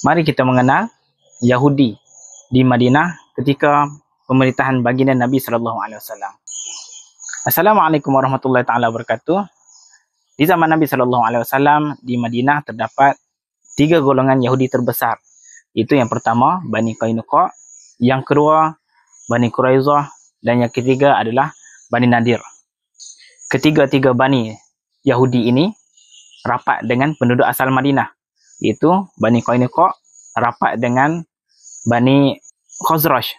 Mari kita mengenal Yahudi di Madinah ketika pemerintahan baginda Nabi SAW. Assalamualaikum warahmatullahi taala wabarakatuh. Di zaman Nabi SAW di Madinah terdapat 3 golongan Yahudi terbesar. Itu yang pertama Bani Qainuqa, yang kedua Bani Quraizah, dan yang ketiga adalah Bani Nadir. Ketiga-tiga Bani Yahudi ini rapat dengan penduduk asal Madinah, iaitu Bani Qainuqa rapat dengan Bani Khazraj,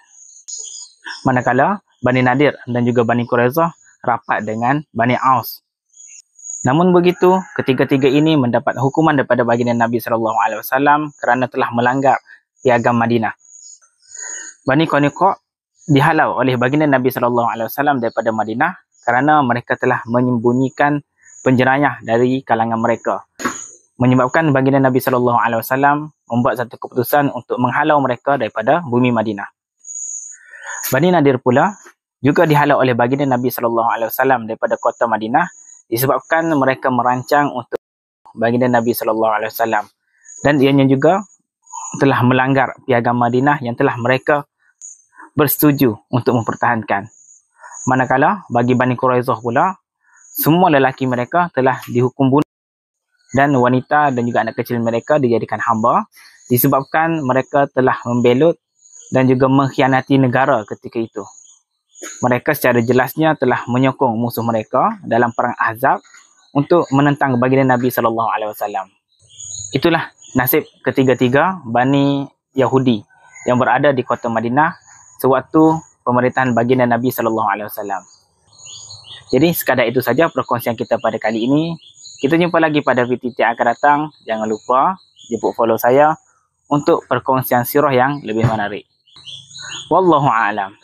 manakala Bani Nadir dan juga Bani Quraizah rapat dengan Bani Aus. Namun begitu, ketiga-tiga ini mendapat hukuman daripada baginda Nabi SAW kerana telah melanggar piagam Madinah. Bani Qainuqa dihalau oleh baginda Nabi SAW daripada Madinah kerana mereka telah menyembunyikan penjerayah dari kalangan mereka, menyebabkan baginda Nabi SAW membuat satu keputusan untuk menghalau mereka daripada bumi Madinah. Bani Nadir pula juga dihalau oleh baginda Nabi SAW daripada kota Madinah disebabkan mereka merancang untuk baginda Nabi SAW, dan ianya juga telah melanggar piagam Madinah yang telah mereka bersetuju untuk mempertahankan. Manakala bagi Bani Quraizah pula, semua lelaki mereka telah dihukum bunuh dan wanita dan juga anak kecil mereka dijadikan hamba disebabkan mereka telah membelut dan juga mengkhianati negara ketika itu. Mereka secara jelasnya telah menyokong musuh mereka dalam perang Ahzab untuk menentang baginda Nabi SAW. Itulah nasib ketiga-tiga Bani Yahudi yang berada di kota Madinah sewaktu pemerintahan baginda Nabi SAW. Jadi sekadar itu saja perkongsian kita pada kali ini. Kita jumpa lagi pada video yang akan datang. Jangan lupa jemput follow saya untuk perkongsian sirah yang lebih menarik. Wallahu a'lam.